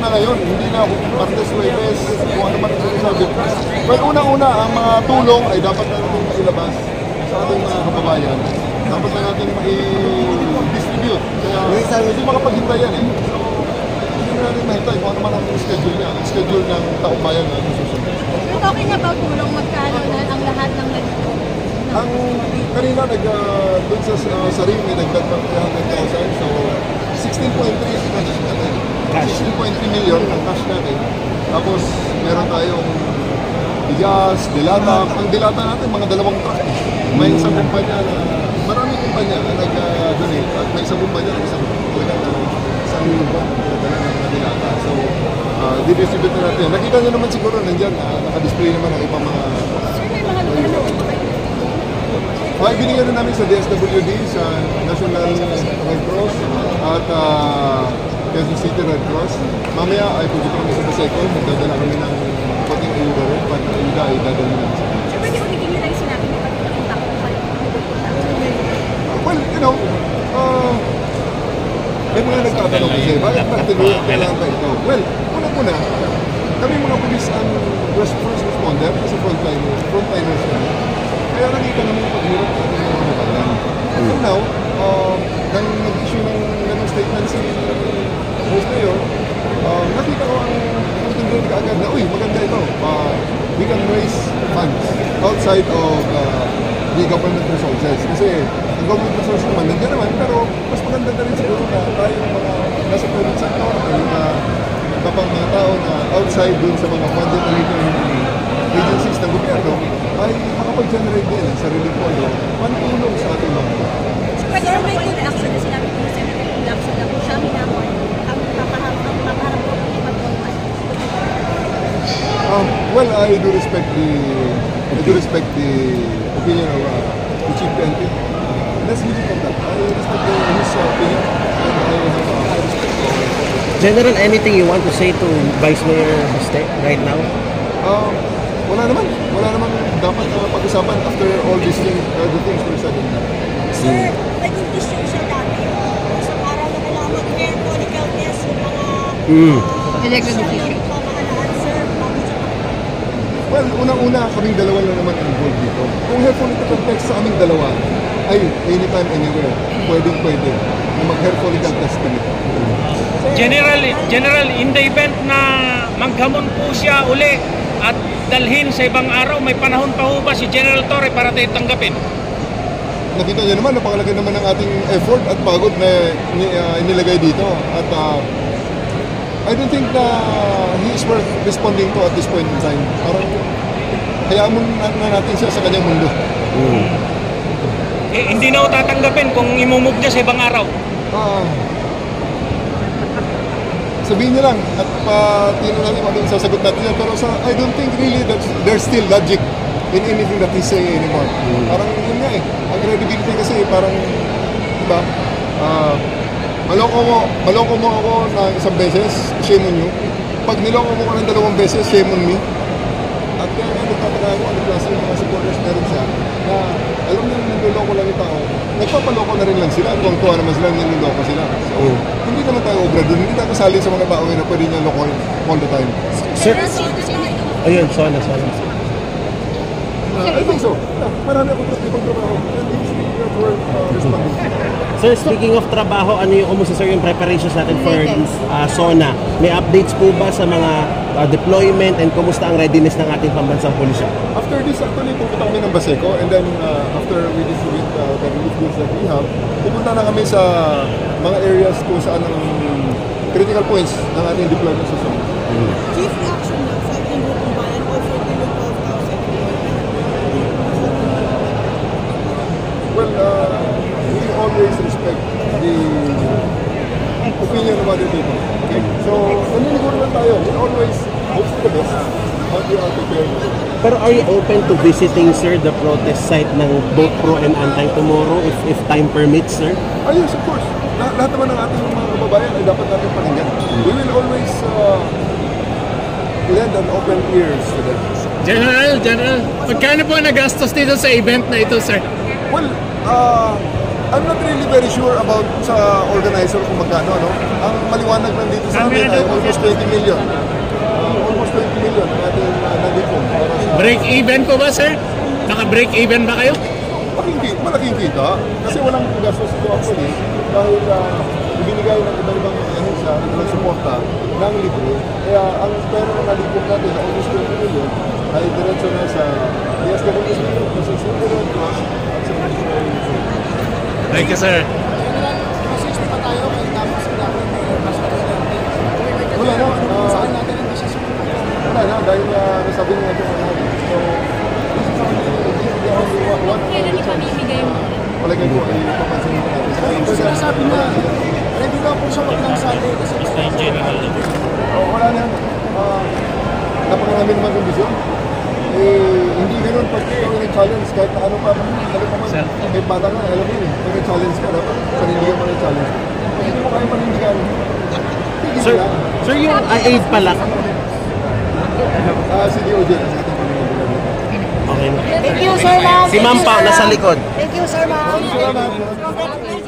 na ngayon, hindi na Martes, Huwebes, kung ano man ang sinasabi. Well, unang-una, ang mga tulong ay dapat na natin mailabas sa ating mga kababayan. Dapat na natin i-distribute. Kaya hindi makapaghintay yan eh. So, hindi na natin mahintay kung ano man ang schedule niya, ang schedule ng taong bayan na susunod. You're talking about tulong, magkano na ang lahat ng nagtulong? Ang kanina doon sa ring may nagdag ng 300,000, so 16.3 natin. 16.3 million ang cash natin. Tapos meron tayong bigas, dilata. Ang dilata natin, mga 2 truck. May isang kumpanya na, maraming kumpanya na nag-donate at may isang kumpanya na isang lupa na ng dilata. So, didistribute na natin. Nakita nyo naman siguro nandiyan, naka-display naman ang ibang mga... Binigyan na namin sa DSWD, sa National Red Cross at Quezon City Red Cross. Mamaya ay pupunta kami sa Baseco, magdadala kami ng konting ayuda rin, pag ayuda ay dadala namin sa kanya. So, pwede mo naging nila yung sinabi mo pag napunta ko pa rin? Well, you know, may mga nagtatanong kasi, bakit kailangan ba ito? Well, una-una, kami mga pulis ang first responder kasi frontliners na. Kaya nakita namin yung paghirap sa ating mga kabataan. Until now, nang nag-issue ng ganong statement si Vice Mayor, nakita ko ang contingent kaagad na, uy, maganda ito. We can raise funds outside of the government resources. Kasi ang government resources naman, nandiyan naman, pero mas maganda na rin siguro na tayo mga nasa private sector, kapag mga tao na outside dun sa mga funded agencies ng gobyerno, ay makapag-generate din ang sarili po pantulong sa ating mga. Pwede mo may good action na sinabi ko na Senator Lacson na kung siya minamon, ang papaharap ko mag-contact. Well, I do respect the opinion of the Chief PNP. Let's leave it at that. I respect his opinion and I respect General, anything you want to say to Vice Mayor Baste right now? Wala naman dapat pag-usapan after all these things, the things we're said. Sir, naging issue siya dati. Sa araw na kailangan mag-hair follicle test yung mga pamahalaan, sir. Well, unang-una, kaming dalawa lang naman involved dito. Kung hair follicle test sa aming dalawa, ay anytime, anywhere, pwede na mag-hair follicle test kami. General, in the event na maghamon po siya uli at dalhin sa ibang araw, may panahon pa ho ba si General Torre para tayo tanggapin? Nakita niyo naman, napakalaki naman ng ating effort at pagod na inilagay dito. At I don't think na he is worth responding to at this point in time. Parang hayaan mo na natin siya sa kanyang mundo. Hindi na ho tatanggapin kung imumove niya sa ibang araw. Sabihin niyo lang at tingnan natin kung anong sasagot natin yan. Pero I don't think really that there's still logic in anything that he's saying anymore. Parang yun nga eh. Ang credibility kasi parang, diba? Maloko mo ako ng isang beses, shame on you. Pag niloko mo ko ng 2 beses, shame on me. At kaya nga nagtataka ako ano klase yung mga supporters meron siya na alam nyo niloloko lang yung tao, nagpapaloko na rin lang sila at tuwang-tuwa naman sila niloloko sila. So, hindi naman tayo obra dun, hindi tayo kasali sa mga tao na pwede niya loko all the time. Sir, ayun, Sona. I think so. Marami akong pagtrabaho. And it's worth responding. Sir, speaking of trabaho, ano yung kumusta sir yung preparations natin for SONA? May updates po ba sa mga deployment and kumusta ang readiness ng ating pambansang pulisya? After this, actually, pupunta kami ng Baseco and then after we distribute the relief goods that we have, pupunta na kami sa mga areas kung saan ang critical points ng ating deployment sa SONA. Chief action na sa ating grupong bayan o for the local council? Well, we always respect the opinion of other people. Okay? So, naninigur lang tayo. We always hope for the best. But we are prepared. Pero are you open to visiting, sir, the protest site ng both pro and anti tomorrow if time permits, sir? Yes, of course. Lahat naman ng ating mga kababayan ay dapat natin pakinggan. We will always lend an open ears to them. General, magkano po nagastos dito sa event na ito, sir? Well, I'm not really very sure about sa organizer kung magkano, no? Ang maliwanag lang dito sa amin ay almost 20 million. Almost 20 million ang ating nandito. Break even po ba, sir? Naka-break even ba kayo? Malaking kita. Kasi walang gastos ito actually. Dahil ibinigay ng iba-ibang ahensya ng suporta ng libre. Kaya ang pera na nalipog natin na almost 20 million ay diretso na sa DSWD, sa Civil Red Cross at sa Ministry of Health. Thank you, sir. Wala na. Wala na. Dahil nasabi nga ito natin. So, this is what Kailan ipamimigay mo? wala kayo ay papansin natin. Ito sinasabi na, ready na po siya maglangsali kasi Wala na. Napakarami naman kondisyon. Hindi ganoon pag ikaw nag-challenge kahit na ano pa man. Kahit bata nga, alam mo yun. Pag nag-challenge ka, dapat panindigan mo ng-challenge. Kung hindi mo kaya panindigan, Sir, sir, yung aid pala. si DOJ kasi ating panindigan. Okay na. Thank you, sir, ma'am. Si Ma'am pa, nasa likod. Thank you, sir, ma'am. Salamat. Congratulations.